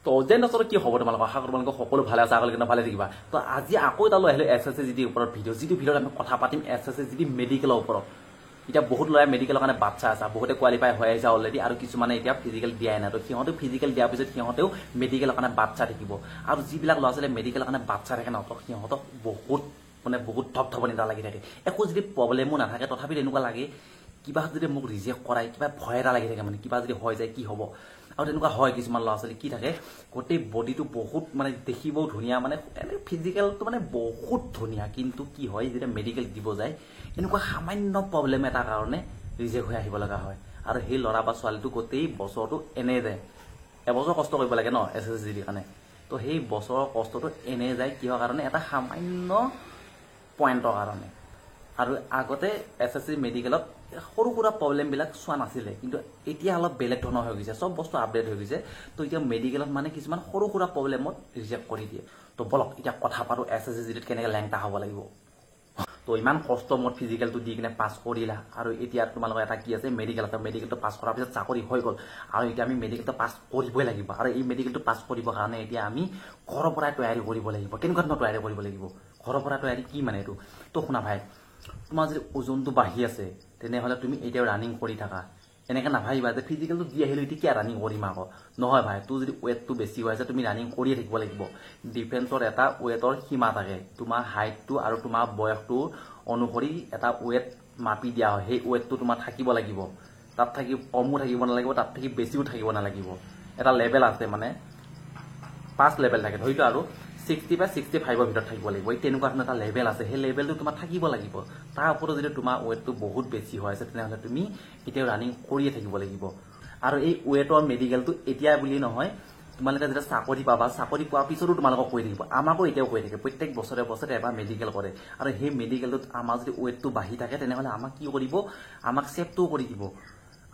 তো যেন আচলতে কি হ'ব তোমালোকৰ আশা কৰোঁ তোমালোকক সকলো ভালে আছে আগলৈকে ভালে থাকিবা তো আজি আকৌ এটা লৈ আহিলোঁ SSCGD ওপৰত ভিডিঅ' যিটো ভিডিঅ'ত আমি কথা পাতিম SSCGD মেডিকেলৰ ওপৰত এতিয়া বহুত ল'ৰাই মেডিকেলৰ কাৰণে বাট চাই আছে বহুতে কোৱালিফাই হৈ আহিছে অলৰেডি আৰু কিছুমানে এতিয়া ফিজিকেল দিয়াই নাই তো সিহঁতেও ফিজিকেল দিয়াৰ পিছত সিহঁতেও মেডিকেলৰ কাৰণে বাট চাই থাকিব আৰু যিবিলাক ল'ৰা ছোৱালীয়ে মেডিকেলৰ কাৰণে বাট চাই থাকে ন তো সিহঁতক বহুত ধপধপনি এটা লাগি থাকে একো যদি প্ৰব্লেমো নাথাকে তথাপি তেনেকুৱা লাগে কিবা যদি মোক ৰিজেক্ট কৰাই কিবা ভয় এটা লাগি থাকে মানে কিবা যদি হৈ যায় কি হ'ব আৰু তেনেকুৱা হয় কিছুমান ল'ৰা ছোৱালী কি থাকে গোটেই বডিটো বহুত মানে দেখিবও ধুনীয়া মানে এনে ফিজিকেলটো মানে বহুত ধুনীয়া কিন্তু কি হয় যেতিয়া মেডিকেল দিব যায় এনেকুৱা সামান্য প্ৰব্লেম এটা কাৰণে ৰিজেক্ট হৈ আহিব লগা হয় আৰু সেই ল'ৰা বা ছোৱালীটো গোটেই বছৰটো এনে যায় এবছৰ কষ্ট কৰিব লাগে ন SSCGD কাৰণে তো সেই বছৰৰ কষ্টটো এনে যায় কিহৰ কাৰণে এটা সামান্য পইণ্টৰ কাৰণে আৰু আগতে SSC মেডিকেলত সৰু সুৰা প্ৰব্লেমবিলাক চোৱা নাছিলে কিন্তু এতিয়া অলপ বেলেগ ধৰণৰ হৈ গৈছে চব বস্তু আপডেট হৈ গৈছে তো এতিয়া মেডিকেলত মানে কিছুমান সৰু সুৰা প্ৰব্লেমত ৰিজেক্ট কৰি দিয়ে তো বলক এতিয়া কথা পাতোঁ SSCGDত কেনেকৈ লেংটা হ'ব লাগিব তো ইমান কষ্ট মোৰ ফিজিকেলটো দি কিনে পাছ কৰিলা আৰু এতিয়া তোমালোকৰ এটা কি আছে মেডিকেলটো পাছ কৰাৰ পিছত চাকৰি হৈ গ'ল আৰু এতিয়া আমি মেডিকেলটো পাছ কৰিবই লাগিব আৰু এই মেডিকেলটো পাছ কৰিবৰ কাৰণে এতিয়া আমি ঘৰৰ পৰাই তৈয়াৰী কৰিব লাগিব কেনেকুৱা ধৰণৰ তৈয়াৰী কৰিব লাগিব ঘৰৰ পৰা তৈয়াৰী কি মানে এইটো তো শুনা ভাই তোমাৰ যদি ওজনটো বাঢ়ি আছে তেনেহ'লে তুমি এতিয়াও ৰানিং কৰি থাকা এনেকৈ নাভাবিবা যে ফিজিকেলটো দি আহিলোঁ এতিয়া কিয় ৰানিং কৰিম আকৌ নহয় ভাই তোৰ যদি ৱেটটো বেছি হৈ আছে তুমি ৰানিং কৰিয়ে থাকিব লাগিব ডিফেন্সৰ এটা ৱেটৰ সীমা থাকে তোমাৰ হাইটটো আৰু তোমাৰ বয়সটো অনুসৰি এটা ৱেট মাপি দিয়া হয় সেই ৱেটটো তোমাৰ থাকিব লাগিব তাত থাকি কমো থাকিব নালাগিব তাত থাকি বেছিও থাকিব নালাগিব এটা লেভেল আছে মানে 5 লেভেল থাকে ধৰিতো আৰু 60 বা 65ৰ ভিতৰত থাকিব লাগিব এই তেনেকুৱা ধৰণৰ এটা লেভেল আছে সেই লেভেলটো তোমাৰ থাকিব লাগিব তাৰ ওপৰত যদি তোমাৰ ৱেটটো বহুত বেছি হৈ আছে তেনেহ'লে তুমি এতিয়াও ৰানিং কৰিয়ে থাকিব লাগিব আৰু এই ৱেটৰ মেডিকেলটো এতিয়া বুলি নহয় তোমালোকে যেতিয়া চাকৰি পাবা চাকৰি পোৱাৰ পিছতো তোমালোকক কৈ থাকিব আমাকো এতিয়াও কৈ থাকে প্ৰত্যেক বছৰে বছৰে এবাৰ মেডিকেল কৰে আৰু সেই মেডিকেলটোত আমাৰ যদি ৱেটটো বাঢ়ি থাকে তেনেহ'লে আমাক কি কৰিব আমাক চেভটোও কৰি দিব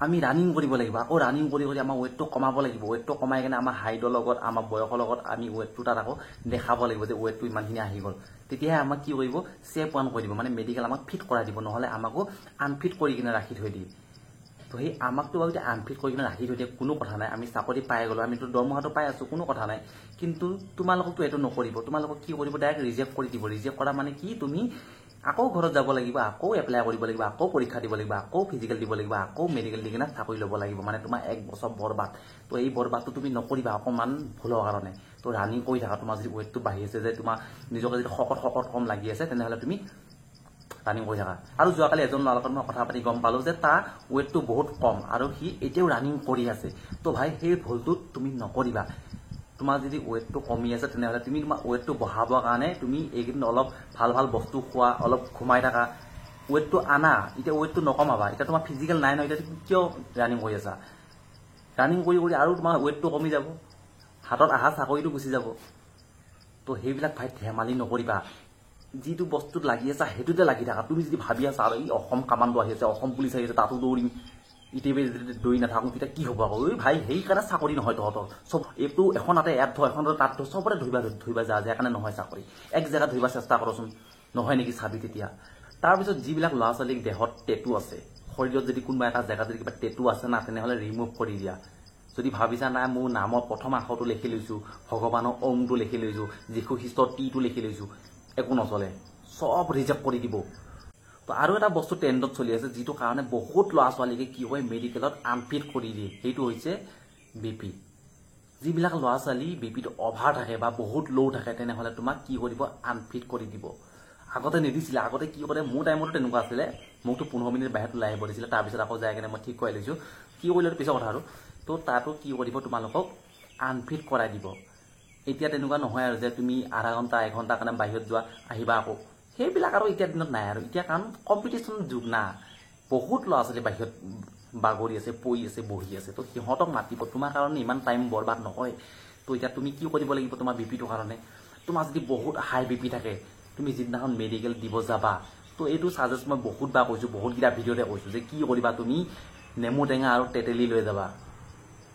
আমি ৰানিং কৰিব লাগিব আকৌ ৰানিং কৰি আমাৰ ৱেটটো কমাব লাগিব ৱেটটো কমাই কিনে আমাৰ হাইটৰ লগত আমাৰ বয়সৰ লগত আমি ৱেটটো তাত আকৌ দেখাব লাগিব যে ৱেটটো ইমানখিনি আহি গ'ল তেতিয়াহে আমাক কি কৰিব চেভ ওৱান কৰি দিব মানে মেডিকেল আমাক ফিট কৰাই দিব নহ'লে আমাকো আনফিট কৰি কিনে ৰাখি থৈ দিয়ে তো সেই আমাকতো বাৰু এতিয়া আনফিট কৰি কিনে ৰাখি থৈ দিয়ে কোনো কথা নাই আমি চাকৰি পাই গ'লোঁ আমিতো দৰমহাটো পাই আছোঁ কোনো কথা নাই কিন্তু তোমালোককতো এইটো নকৰিব তোমালোকক কি কৰিব ডাইৰেক্ট ৰিজেক্ট কৰি দিব ৰিজেক্ট কৰা মানে কি তুমি আকৌ ঘৰত যাব লাগিব আকৌ এপ্লাই কৰিব লাগিব আকৌ পৰীক্ষা দিব লাগিব আকৌ ফিজিকেল দিব লাগিব আকৌ মেডিকেল দি কিনে চাকৰি ল'ব লাগিব মানে তোমাৰ 1 বছৰ বৰবাদ তো এই বৰবাদটো তুমি নকৰিবা অকণমান ভুলৰ কাৰণে তো ৰানিং কৰি থাকা তোমাৰ যদি ৱেটটো বাঢ়ি আছে যে তোমাৰ নিজকে যদি শকত কম লাগি আছে তেনেহ'লে তুমি ৰানিং কৰি থাকা আৰু যোৱাকালি এজন ল'ৰাৰ লগত মই কথা পাতি গম পালোঁ যে তাৰ ৱেটটো বহুত কম আৰু সি এতিয়াও ৰানিং কৰি আছে তো ভাই সেই ভুলটো তুমি নকৰিবা তোমাৰ যদি ৱেটটো কমি আছে তেনেহ'লে তুমি তোমাৰ ৱেটটো বঢ়াবৰ কাৰণে তুমি এইকেইদিন অলপ ভাল বস্তু খোৱা অলপ ঘুমাই থাকা ৱেটটো আনা এতিয়া ৱেটটো নকমাবা এতিয়া তোমাৰ ফিজিকেল নাই নহয় এতিয়া কিয় ৰানিং কৰি আছা ৰানিং কৰি আৰু তোমাৰ ৱেটটো কমি যাব হাতত অহা চাকৰিটো গুচি যাব তো সেইবিলাক ভাই ধেমালি নকৰিবা যিটো বস্তুত লাগি আছা সেইটোতে লাগি থাকা তুমি যদি ভাবি আছা আৰু এই অসম কামাণ্ডো আহি আছে অসম পুলিচ আহি আছে তাতো দৌৰিম ইটিভি যদি দৌৰি নাথাকোঁ তেতিয়া কি হ'ব আকৌ ভাই সেইকাৰণে চাকৰি নহয় তহঁতৰ চব এইটো এখনতে এপ ধৰ এখন তাত ধৰ চবতে ধৰিবা যা সেইকাৰণে নহয় চাকৰি এক জেগাত ধৰিবা চেষ্টা কৰচোন নহয় নেকি চাবি তেতিয়া তাৰপিছত যিবিলাক ল'ৰা ছোৱালীক দেহত টেটু আছে শৰীৰত যদি কোনোবা এটা জেগাত যদি কিবা টেটু আছে না তেনেহ'লে ৰিমুভ কৰি দিয়া যদি ভাবিছা নাই মোৰ নামৰ প্ৰথম আখৰটো লিখি লৈছোঁ ভগৱানৰ ওমটো লিখি লৈছোঁ যীশু খ্ৰীষ্টৰ টিটো লিখি লৈছোঁ একো নচলে চব ৰিজেক্ট কৰি দিব তো আৰু এটা বস্তু ট্ৰেণ্ডত চলি আছে যিটো কাৰণে বহুত ল'ৰা ছোৱালীকে কি হয় মেডিকেলত আনফিট কৰি দিয়ে সেইটো হৈছে BP যিবিলাক ল'ৰা ছোৱালী BPটো অভাৰ থাকে বা বহুত ল' থাকে তেনেহ'লে তোমাক কি কৰিব আনফিট কৰি দিব আগতে নিদিছিলে আগতে কি কৰে মোৰ টাইমতো তেনেকুৱা আছিলে মোকতো 15 মিনিট বাহিৰত ওলাই আহিব দিছিলে তাৰপিছত আকৌ যাই কিনে মই ঠিক কৰি লৈছোঁ কি কৰিলোঁ পিছৰ কথা আৰু তো তাতো কি কৰিব তোমালোকক আনফিট কৰাই দিব এতিয়া তেনেকুৱা নহয় আৰু যে তুমি আধা ঘণ্টা 1 ঘণ্টাৰ কাৰণে বাহিৰত যোৱা আহিবা আকৌ সেইবিলাক আৰু এতিয়া দিনত নাই আৰু এতিয়া কাৰণ কম্পিটিশ্যন যুগ না বহুত ল'ৰা ছোৱালী বাহিৰত বাগৰি আছে পৰি আছে বহি আছে তো সিহঁতক মাতিব তোমাৰ কাৰণে ইমান টাইম বৰবাদ নহয় তো এতিয়া তুমি কি কৰিব লাগিব তোমাৰ BPটোৰ কাৰণে তোমাৰ যদি বহুত হাই BP থাকে তুমি যিদিনাখন মেডিকেল দিব যাবা তো এইটো সাজেষ্ট মই বহুতবাৰ কৈছোঁ বহুতকেইটা ভিডিঅ'তে কৈছোঁ যে কি কৰিবা তুমি নেমু টেঙা আৰু তেতেলী লৈ যাবা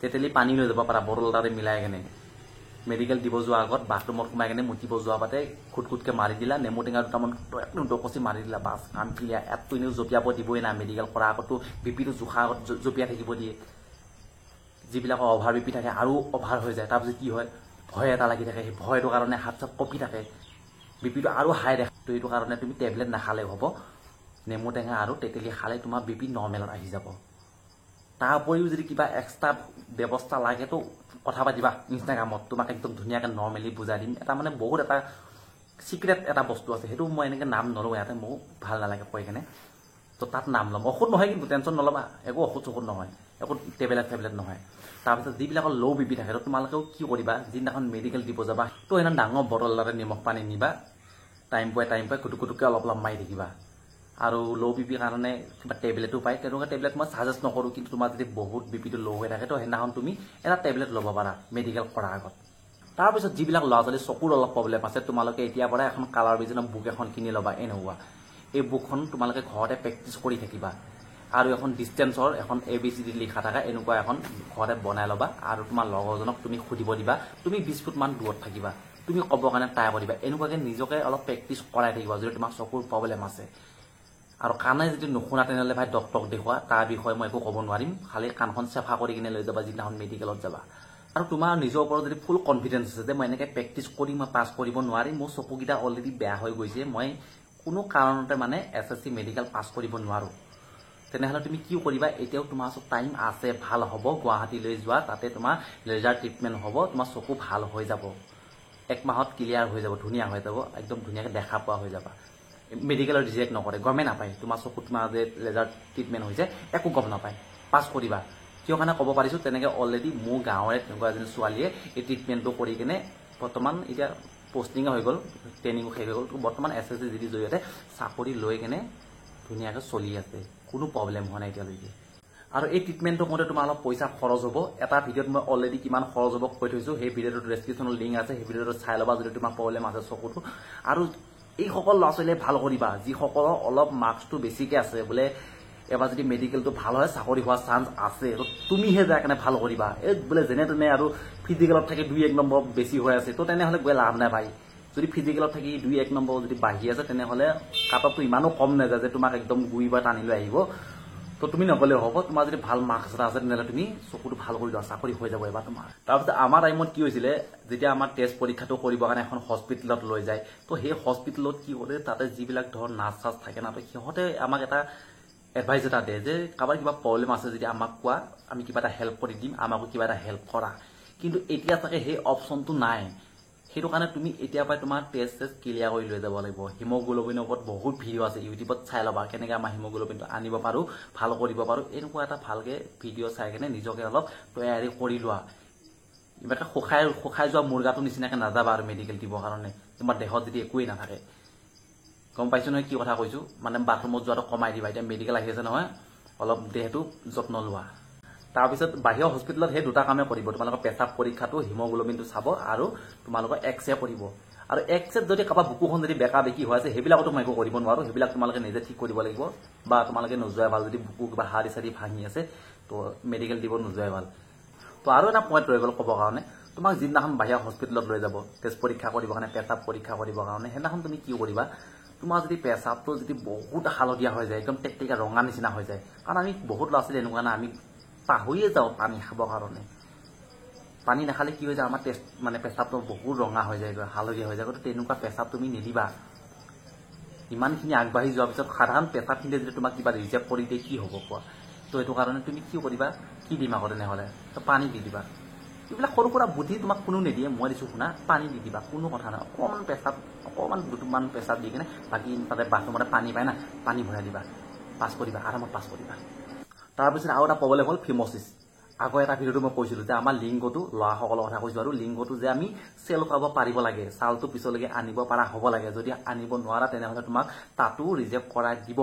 তেতেলী পানী লৈ যাবা পাৰা বটল এটাতে মিলাই কেনে মেডিকেল দিব যোৱাৰ আগত বাথৰুমত সোমাই কিনে মুতিব যোৱা বাটে খুটকৈ মাৰি দিলা নেমু টেঙা দুটামান একদম ডকচি মাৰি দিলা বাছ কাম ক্লিয়াৰ এপটো এনেও জঁপিয়াব দিবই না মেডিকেল কৰাৰ আগতো BPটো জোখাৰ আগত জঁপিয়াই থাকিব দিয়ে যিবিলাকৰ অভাৰ বিপি থাকে আৰু অভাৰ হৈ যায় তাৰপিছত কি হয় ভয় এটা লাগি থাকে সেই ভয়টোৰ কাৰণে হাত চাত কঁপি থাকে বিপিটো আৰু হাই দেখে তো এইটো কাৰণে তুমি টেবলেট নাখালে হ'ব নেমু টেঙা আৰু তেতেলী খালে তোমাৰ বিপি নৰ্মেলত আহি যাব তাৰ উপৰিও যদি কিবা এক্সট্ৰা ব্যৱস্থা লাগে তো কথা পাতিবা ইনষ্টাগ্ৰামত তোমাক একদম ধুনীয়াকৈ নৰ্মেলি বুজাই দিম এটা মানে বহুত এটা সিক্ৰেট এটা বস্তু আছে সেইটো মই এনেকৈ নাম নলওঁ ইয়াতে মোক ভাল নালাগে কৈ কেনে তো তাত নাম ল'ম ঔষধ নহয় কিন্তু টেনশ্যন নল'বা একো ঔষধ চৌষধ নহয় একো টেবলেট নহয় তাৰপিছত যিবিলাকৰ ল' বিপি থাকে তো তোমালোকেও কি কৰিবা যিদিনাখন মেডিকেল দিব যাবা তো সেইদিনা ডাঙৰ বটল এটাতে নিমখ পানী নিবা টাইম পাই কুটুকুটুকৈ অলপ মাৰি থাকিবা আৰু ল' বিপিৰ কাৰণে কিবা টেবলেটো পায় তেনেকুৱা টেবলেট মই ছাজেষ্ট নকৰোঁ কিন্তু তোমাৰ যদি বহুত বিপিটো ল' হৈ থাকে তো সেইদিনাখন তুমি এটা টেবলেট ল'ব পাৰা মেডিকেল কৰাৰ আগত তাৰপিছত যিবিলাক ল'ৰা ছোৱালী চকুৰ অলপ প্ৰব্লেম আছে তোমালোকে এতিয়াৰ পৰা এখন কালাৰ ভিজনৰ বুক এখন কিনি ল'বা এনেকুৱা এই বুকখন তোমালোকে ঘৰতে প্ৰেক্টিচ কৰি থাকিবা আৰু এখন ডিষ্টেঞ্চৰ এখন ABCD লিখা থকা এনেকুৱা এখন ঘৰতে বনাই ল'বা আৰু তোমাৰ লগৰজনক তুমি সুধিব দিবা তুমি 20 ফুটমান দূৰত থাকিবা তুমি ক'ব কাৰণে ট্ৰাই কৰিবা এনেকুৱাকৈ নিজকে অলপ প্ৰেক্টিচ কৰাই থাকিবা যদি তোমাৰ চকুৰ প্ৰব্লেম আছে আৰু কাণে যদি নুশুনা তেনেহ'লে ভাই ডক্টৰক দেখুওৱা তাৰ বিষয়ে মই একো ক'ব নোৱাৰিম খালি কাণখন চাফা কৰি কিনে লৈ যাবা যিদিনাখন মেডিকেলত যাবা আৰু তোমাৰ নিজৰ ওপৰত যদি ফুল কনফিডেন্স আছে যে মই এনেকৈ প্ৰেক্টিচ কৰি মই পাছ কৰিব নোৱাৰিম মোৰ চকুকেইটা অলৰেডি বেয়া হৈ গৈছে মই কোনো কাৰণতে মানে SSC মেডিকেল পাছ কৰিব নোৱাৰোঁ তেনেহ'লে তুমি কি কৰিবা এতিয়াও তোমাৰ ওচৰত টাইম আছে ভাল হ'ব গুৱাহাটীলৈ যোৱা তাতে তোমাৰ লেজাৰ ট্ৰিটমেণ্ট হ'ব তোমাৰ চকু ভাল হৈ যাব 1 মাহত ক্লিয়াৰ হৈ যাব ধুনীয়া হৈ যাব একদম ধুনীয়াকৈ দেখা পোৱা হৈ যাবা মেডিকেলৰ ৰিজেক্ট নকৰে গমেই নাপায় তোমাৰ চকুত তোমাৰ যে লেজাৰ ট্ৰিটমেণ্ট হৈছে একো গম নাপায় পাছ কৰিবা কিয় কাৰণে ক'ব পাৰিছোঁ তেনেকৈ অলৰেডি মোৰ গাঁৱৰে তেনেকুৱা এজনী ছোৱালীয়ে এই ট্ৰিটমেণ্টটো কৰি কিনে বৰ্তমান এতিয়া পষ্টিং হৈ গ'ল ট্ৰেইনিঙো শেষ হৈ গ'ল বৰ্তমান SSC GD জৰিয়তে চাকৰি লৈ কেনে ধুনীয়াকৈ চলি আছে কোনো প্ৰব্লেম হোৱা নাই এতিয়ালৈকে আৰু এই ট্ৰিটমেণ্টটো কৰোঁতে তোমাৰ অলপ পইচা খৰচ হ'ব এটা ভিডিঅ'ত মই অলৰেডি কিমান খৰচ হ'ব কৈ থৈছোঁ সেই ভিডিঅ'টোৰ ডেছক্ৰিপশ্যনত লিংক আছে সেই ভিডিঅ'টো চাই ল'বা যদি তোমাৰ প্ৰব্লেম আছে চকুটো আৰু এইসকল ল'ৰা ছোৱালীয়ে ভাল কৰিবা যিসকলৰ অলপ মাৰ্কছটো বেছিকৈ আছে বোলে এবাৰ যদি মেডিকেলটো ভাল হয় চাকৰি হোৱাৰ চান্স আছে তো তুমিহে যাই কাৰণে ভাল কৰিবা এই বোলে যেনে তেনে আৰু ফিজিকেলত থাকি 2-1 নম্বৰ বেছি হৈ আছে তো তেনেহ'লে গৈ লাভ নাই ভাই যদি ফিজিকেলত থাকি 2-1 নম্বৰ যদি বাঢ়ি আছে তেনেহ'লে কাটঅফটো ইমানো কম নাযায় যে তোমাক একদম গুৰি বা টানি লৈ আহিব তো তুমি নগ'লেও হ'ব তোমাৰ যদি ভাল মাৰ্কছ এটা আছে তেনেহ'লে তুমি চকুটো ভাল কৰি লোৱা চাকৰি হৈ যাব এবাৰ তোমাৰ তাৰপিছত আমাৰ টাইমত কি হৈছিলে যেতিয়া আমাৰ টেষ্ট পৰীক্ষাটো কৰিবৰ কাৰণে এখন হস্পিটেলত লৈ যায় তো সেই হস্পিটেলত কি কৰে তাতে যিবিলাক ধৰ নাৰ্ছ চাৰ্ছ থাকে না তো সিহঁতে আমাক এটা এডভাইচ এটা দিয়ে যে কাৰোবাৰ কিবা প্ৰব্লেম আছে যদি আমাক কোৱা আমি কিবা এটা হেল্প কৰি দিম আমাকো কিবা এটা হেল্প কৰা কিন্তু এতিয়া চাগে সেই অপশ্যনটো নাই সেইটো কাৰণে তুমি এতিয়াৰ পৰাই তোমাৰ টেষ্ট ক্লিয়াৰ কৰি লৈ যাব লাগিব হিমোগ্লোবিনৰ ওপৰত বহুত ভিডিঅ' আছে ইউটিউবত চাই ল'বা কেনেকৈ আমাৰ হিমোগ্লোবিনটো আনিব পাৰোঁ ভাল কৰিব পাৰোঁ এনেকুৱা এটা ভালকৈ ভিডিঅ' চাই কেনে নিজকে অলপ তৈয়াৰী কৰি লোৱা ইমানকৈ শুকাই যোৱা মুৰ্গাটো নিচিনাকৈ নাযাবা আৰু মেডিকেল দিবৰ কাৰণে তোমাৰ দেহত যদি একোৱেই নাথাকে গম পাইছোঁ নহয় কি কথা কৈছোঁ মানে বাথৰুমত যোৱাটো কমাই দিবা এতিয়া মেডিকেল আহি আছে নহয় অলপ দেহটো যত্ন লোৱা তাৰপিছত বাহিৰৰ হস্পিটেলত সেই দুটা কামেই কৰিব তোমালোকৰ পেচাব পৰীক্ষাটো হিমোগ্লোবিনটো চাব আৰু তোমালোকৰ এক্সৰে কৰিব আৰু এক্সৰেত যদি কাৰোবাৰ বুকুখন যদি বেকা বেকি হৈ আছে সেইবিলাকতো মই একো কৰিব নোৱাৰোঁ সেইবিলাক তোমালোকে নিজে ঠিক কৰিব লাগিব বা তোমালোকে নোযোৱাই ভাল যদি বুকু কিবা হাড়ি চাড়ি ভাঙি আছে তো মেডিকেল দিব নোযোৱাই ভাল তো আৰু এটা পইণ্ট ৰৈ গ'ল ক'বৰ কাৰণে তোমাক যিদিনাখন বাহিৰৰ হস্পিটেলত লৈ যাব টেষ্ট পৰীক্ষা কৰিবৰ কাৰণে পেচাব পৰীক্ষা কৰিবৰ কাৰণে সেইদিনাখন তুমি কি কৰিবা তোমাৰ যদি পেচাবটো যদি বহুত হালধীয়া হৈ যায় একদম টেকটিকা ৰঙা নিচিনা হৈ যায় কাৰণ আমি বহুত ল'ৰা ছোৱালী এনেকুৱা না আমি পাহৰিয়ে যাওঁ পানী খাবৰ কাৰণে পানী নাখালে কি হৈ যায় আমাৰ টেষ্ট মানে পেচাবটো বহুত ৰঙা হৈ যায় হালধীয়া হৈ যায় গতিকে তেনেকুৱা পেচাব তুমি নিদিবা ইমানখিনি আগবাঢ়ি যোৱাৰ পিছত সাধাৰণ পেচাবখিনিয়ে যদি তোমাক কিবা ৰিজেক্ট কৰি দিয়ে কি হ'ব কোৱা তো সেইটো কাৰণে তুমি কি কৰিবা কি দিম আকৌ তেনেহ'লে তো পানী দি দিবা এইবিলাক সৰু সুৰা বুদ্ধি তোমাক কোনো নিদিয়ে মই দিছোঁ শুনা পানী দি দিবা কোনো কথা নাই অকণমান পেচাব অকণমান দুটুকমান পেচাব দি কিনে বাকী তাতে বাথৰুমতে পানী পায় না পানী ভৰাই দিবা পাছ কৰিবা আৰামত পাছ কৰিবা তাৰপিছত আৰু এটা প্ৰব্লেম হ'ল ফিম'চিছ আগৰ এটা ভিডিঅ'টো মই কৈছিলোঁ যে আমাৰ লিংগটো ল'ৰাসকলৰ কথা কৈছোঁ আৰু লিংগটো যে আমি চেল কৰাব পাৰিব লাগে ছালটো পিছলৈকে আনিব পৰা হ'ব লাগে যদি আনিব নোৱাৰা তেনেহ'লে তোমাক তাতো ৰিজেক্ট কৰাই দিব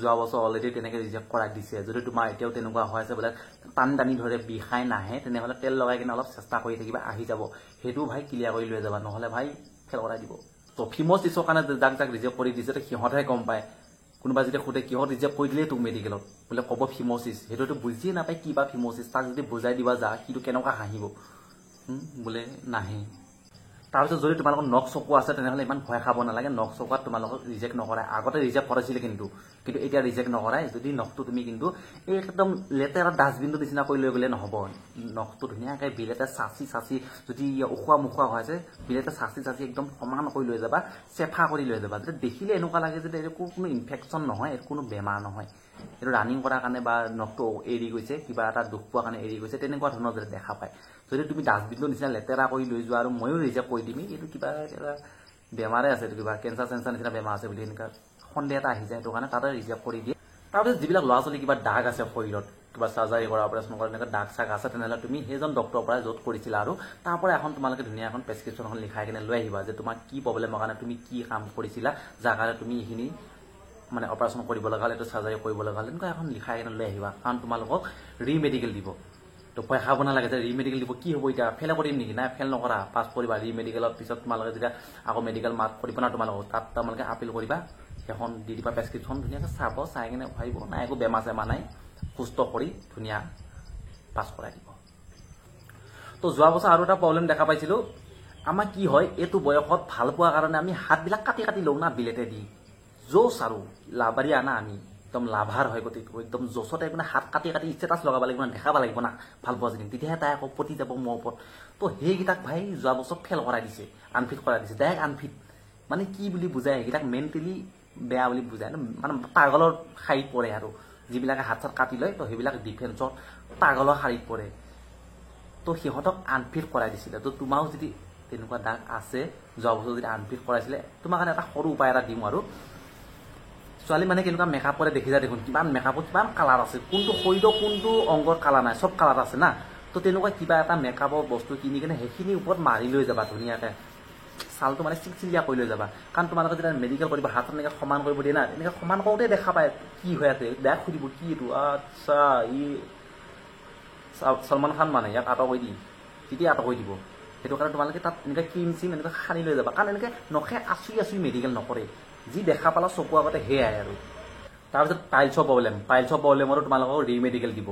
যোৱা বছৰ অলৰেডি তেনেকৈ ৰিজেক্ট কৰাই দিছে যদি তোমাৰ এতিয়াও তেনেকুৱা হৈ আছে বোলে টানি ধৰে বিষাই নাহে তেনেহ'লে তেল লগাই কিনে অলপ চেষ্টা কৰি থাকিবা আহি যাব সেইটোও ভাই ক্লিয়াৰ কৰি লৈ যাবা নহ'লে ভাই ফেল কৰাই দিব তো ফিম'চিছৰ কাৰণে যাক ৰিজেক্ট কৰি দিছে সিহঁতেহে গম পায় কোনোবা যদি সোধে কিহত ৰিজেক্ট কৰি দিলেই তোক মেডিকেলত বোলে ক'ব ফিম'চিছ সেইটোতো বুজিয়ে নাপায় কি বা ফিম'চিছ তাক যদি বুজাই দিবা যা সিটো কেনেকুৱা হাঁহিব বোলে নাহে তাৰপিছত যদি তোমালোকৰ নখ চকু আছে তেনেহ'লে ইমান ভয় খাব নালাগে। নখ চকুৱাত তোমালোকক ৰিজেক্ট নকৰাই, আগতে ৰিজেক্ট কৰাইছিলে কিন্তু এতিয়া ৰিজেক্ট নকৰাই। যদি নখটো তুমি কিন্তু একদম লেতেৰা ডাষ্টবিনটো নিচিনা কৰি লৈ গ'লে নহ'ব। নখটো ধুনীয়াকৈ বিলেতে চাচি যদি উখোৱা মুখোৱা হৈ আছে বিলেতে চাচি একদম সমান কৰি লৈ যাবা, চেফা কৰি লৈ যাবা। যেতিয়া দেখিলে এনেকুৱা লাগে যে এইটো কোনো ইনফেকশ্যন নহয়, এইটো কোনো বেমাৰ নহয়, এইটো ৰানিং কৰাৰ কাৰণে বা নখটো এৰি গৈছে, কিবা এটা দুখ পোৱাৰ কাৰণে এৰি গৈছে, তেনেকুৱা ধৰণৰ যদি দেখা পায়। যদি তুমি ডাষ্টবিনটোৰ নিচিনা লেতেৰা কৰি লৈ যোৱা আৰু ময়ো ৰিজেক্ট কৰি দিম এইটো কিবা এটা বেমাৰে আছে, এইটো কিবা কেঞ্চাৰ নিচিনা বেমাৰ আছে বুলি এনেকুৱা সন্দেহ এটা আহি যায়, সেইটো কাৰণে তাতে ৰিজেক্ট কৰি দিয়ে। তাৰপিছত যিবিলাক ল'ৰা ছোৱালী কিবা দাগ আছে শৰীৰত, কিবা চাৰ্জাৰী কৰা অপাৰেশ্যন কৰা এনেকুৱা দাগ চাগ আছে, তেনেহ'লে তুমি সেইজন ডক্টৰৰ পৰা য'ত কৰিছিলা আৰু তাৰ পৰা এখন তোমালোকে ধুনীয়া এখন প্ৰেছক্ৰিপশ্যন এখন লিখাই কিনে লৈ আহিবা যে তোমাৰ কি প্ৰব্লেমৰ কাৰণে তুমি কি কাম কৰিছিলা, যাৰ কাৰণে তুমি এইখিনি মানে অপাৰেশ্যন কৰিব লগা হ'ল, এইটো চাৰ্জাৰী কৰিব লগা হ'ল, এনেকুৱা এখন লিখাই কিনে লৈ আহিবা। কাৰণ তোমালোকক ৰিমেডিকেল দিব। তো ভয় খাব নালাগে যে ৰিমেডিকেল দিব, কি হ'ব এতিয়া ফেল কৰিম নেকি? নাই, ফেল নকৰা, পাছ কৰিবা। ৰিমেডিকেলৰ পিছত তোমালোকে যেতিয়া আকৌ মেডিকেল মাৰ্ক কৰিব না তোমালোকক, তাত তোমালোকে আপিল কৰিবা, সেইখন দি দিবা প্ৰেছক্ৰিপশ্যন, ধুনীয়াকৈ চাব, চাই কিনে ভাবিব নাই একো বেমাৰ চেমাৰ নাই, সুস্থ কৰি ধুনীয়া পাছ কৰাই দিব। তো যোৱা বছৰ আৰু এটা প্ৰব্লেম দেখা পাইছিলোঁ। আমাৰ কি হয়, এইটো বয়সত ভাল পোৱাৰ কাৰণে আমি হাতবিলাক কাটি লওঁ না বিলেতে দি, জোচ আৰু লাভাৰী আনা আমি একদম লাভাৰ হয় গতিকে একদম জোচতে মানে হাত কাটি ষ্টেটাছ লগাব লাগিব না, দেখাব লাগিব না ভাল পোৱা যদি, তেতিয়াহে তাই আকৌ পতি যাব মোৰ ওপৰত। তো সেইকেইটাক ভাই যোৱা বছৰ ফেল কৰাই দিছে, আনফিট কৰাই দিছে, ডাইৰেক্ট আনফিট। মানে কি বুলি বুজায়, সেইকেইটাক মেণ্টেলি বেয়া বুলি বুজায়, মানে পাগলৰ শাৰীত পৰে আৰু যিবিলাকে হাত চাত কাটি লয়, তো সেইবিলাক ডিফেন্সৰ পাগলৰ শাৰীত পৰে। তো সিহঁতক আনফিট কৰাই দিছিলে। তো তোমাৰো যদি তেনেকুৱা দাগ আছে, যোৱা বছৰ যদি আনফিট কৰাইছিলে, তোমাৰ কাৰণে এটা সৰু উপায় এটা দিওঁ আৰু ছোৱালী মানে কেনেকুৱা মেকআপ কৰে দেখিছা দেখোন, কিমান মেকআপত কিমান কালাৰ আছে, কোনটো শৰীৰৰ কোনটো অংগৰ কালাৰ নাই, চব কালাৰ আছে না। তো তেনেকুৱা কিবা এটা মেকআপৰ বস্তু কিনি কিনে সেইখিনিৰ ওপৰত মাৰি লৈ যাবা ধুনীয়াকৈ, ছালটো মানে চিকচিলীয়া কৰি লৈ যাবা। কাৰণ তোমালোকে যেতিয়া মেডিকেল কৰিবা, হাতত এনেকৈ সমান কৰিব দিয়ে না, এনেকৈ সমান কৰোঁতে দেখা পায় কি হৈ আছে, বেয়া সুধিব কি এইটো, আচ্ছা ই সলমান খান মানে, ইয়াক আঁতৰ কৰি দি, তেতিয়া আঁতৰ কৰি দিব। সেইটো কাৰণে তোমালোকে তাত এনেকৈ ক্ৰীম চিম এনেকৈ সানি লৈ যাবা। কাৰণ এনেকৈ নখে আচুৰি মেডিকেল নকৰে, যি দেখা পালা চকু আগতে সেয়াই আৰু। তাৰপিছত পাইলছৰ প্ৰব্লেমতো তোমালোকক ৰিমেডিকেল দিব।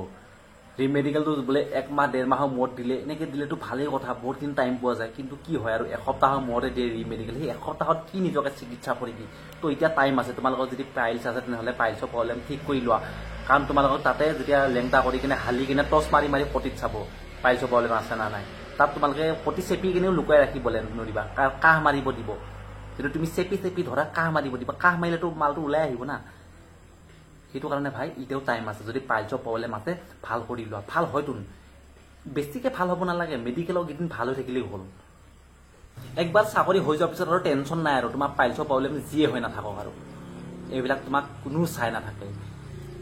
ৰিমেডিকেলটো বোলে 1 মাহ 1.5 মাহৰ মূৰত দিলে, এনেকৈ দিলেতো ভালেই কথা, বহুতখিনি টাইম পোৱা যায়। কিন্তু কি হয় আৰু এসপ্তাহৰ মূৰতে দিয়ে ৰিমেডিকেল, সেই এসপ্তাহত কি নিজকে চিকিৎসা কৰিবি? তো এতিয়া টাইম আছে, তোমালোকৰ যদি পাইলছ আছে তেনেহ'লে পাইলছৰ প্ৰব্লেম ঠিক কৰি লোৱা। কাৰণ তোমালোকক তাতে যেতিয়া লেংটা কৰি কিনে হালি কিনে টচ মাৰি পতিত চাব পাইলছৰ প্ৰব্লেম আছে না নাই। তাত তোমালোকে পতি চেপি কিনেও লুকুৱাই ৰাখিবলৈ নোৱাৰিবা, কাহ মাৰিব দিব। যদি তুমি চেপি ধৰা কাহ মাৰিব দিবা, কাহ মাৰিলেতো মালটো ওলাই আহিব না। সেইটো কাৰণে ভাই এতিয়াও টাইম আছে, যদি পাইলছৰ প্ৰব্লেম আছে ভাল কৰি লোৱা। ভাল হয়তো, বেছিকৈ ভাল হ'ব নালাগে, মেডিকেলৰ কেইদিন ভাল হৈ থাকিলেই হ'ল। একবাৰ চাকৰি হৈ যোৱাৰ পিছত আৰু টেনশ্যন নাই আৰু, তোমাৰ পাইলছৰ প্ৰব্লেম যিয়ে হৈ নাথাকক আৰু, এইবিলাক তোমাক কোনো চাই নাথাকে।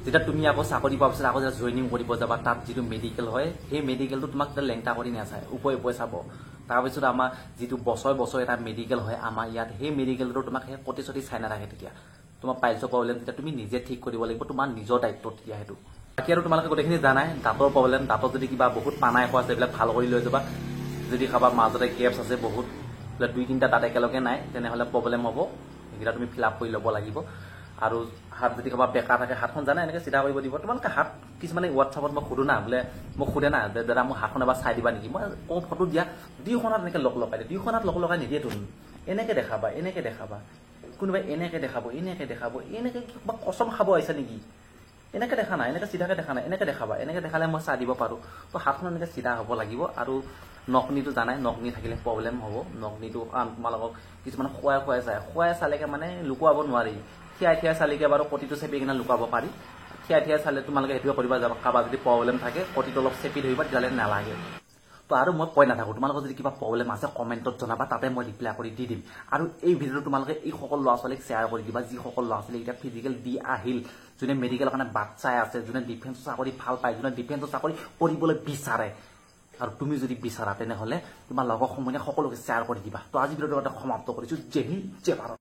যেতিয়া তুমি আকৌ চাকৰি পোৱাৰ পিছত আকৌ যেতিয়া জইনিং কৰিব যাবা, তাত যিটো মেডিকেল হয়, সেই মেডিকেলটো তোমাক তেতিয়া লেংটা কৰি নাচায়, ওপৰে চাব। তাৰপিছত আমাৰ যিটো বছৰে এটা মেডিকেল হয় আমাৰ ইয়াত, সেই মেডিকেলটো তোমাক সেই কটি চটি চাই নাথাকে। তেতিয়া তোমাৰ পাইলছৰ প্ৰব্লেম তেতিয়া তুমি নিজে ঠিক কৰিব লাগিব, তোমাৰ নিজৰ দায়িত্ব তেতিয়া সেইটো। বাকী আৰু তোমালোকে গোটেইখিনি জানাই, দাঁতৰ প্ৰব্লেম, দাঁতত যদি কিবা বহুত পানাই খোৱা আছে এইবিলাক ভাল কৰি লৈ যাবা। যদি কাৰোবাৰ মাজতে গেপছ আছে বহুত, বোলে 2-3টা দাঁত একেলগে নাই, তেনেহ'লে প্ৰব্লেম হ'ব, সেইকেইটা তুমি ফিল আপ কৰি ল'ব লাগিব। আৰু হাত যদি কাৰোবাৰ বেকা থাকে, হাতখন জানে এনেকৈ চিধা কৰিব দিব। তোমালোকে হাত কিছুমানে হোৱাটছআপত মই সোধো না, বোলে মোক সোধে না যে দাদা মোৰ হাতখন এবাৰ চাই দিবা নেকি, মই কওঁ ফটো দিয়া, 2খন হাত এনেকৈ লগাই দিয়ে, 2খন হাত লগাই নিদিয়ে তুমি, এনেকৈ দেখাবা, কোনোবাই এনেকৈ দেখাব, এনেকৈ কিবা কচম খাব আহিছে নেকি, এনেকৈ দেখা নাই, এনেকৈ চিধাকৈ দেখা নাই, এনেকৈ দেখাবা, এনেকৈ দেখালে মই চাই দিব পাৰোঁ। তো হাতখন এনেকৈ চিধা হ'ব লাগিব। আৰু নকনিটো জানাই, নকনি থাকিলে প্ৰব্লেম হ'ব। নকনিটো কাৰণ তোমালোকক কিছুমান খুৱাই চালেকে মানে লুকুৱাব নোৱাৰি, থিয়াই চালিকে বাৰু কটিটো চেপি কিনে লুকাব পাৰি। থিয়াই চালে তোমালোকে সেইটোৱে কৰিবা, যাবা কাৰোবাৰ যদি প্ৰব্লেম থাকে কটিটো অলপ চেপি ধৰিবা, তেতিয়াহ'লে নালাগে। তো আৰু মই কৈ নাথাকোঁ, তোমালোকৰ যদি কিবা প্ৰব্লেম আছে কমেণ্টত জনাবা, তাতে মই ৰিপ্লাই কৰি দি দিম। আৰু এই ভিডিঅ'টো তোমালোকে এই সকলো ল'ৰা ছোৱালীক শ্বেয়াৰ কৰি দিবা, যিসকল ল'ৰা ছোৱালী এতিয়া ফিজিকেল দি আহিল, যোনে মেডিকেলৰ কাৰণে বাট চাই আছে, যোনে ডিফেন্সৰ চাকৰি ভাল পায়, যোনে ডিফেন্সৰ চাকৰি কৰিবলৈ বিচাৰে। আৰু তুমি যদি বিচাৰা তেনেহ'লে তোমাৰ লগৰ সমনীয়া সকলোকে শ্বেয়াৰ কৰি দিবা। তো আজি ভিডিঅ'টো সমাপ্ত কৰিছোঁ। জয় হিন্দ, জয় ভাৰত।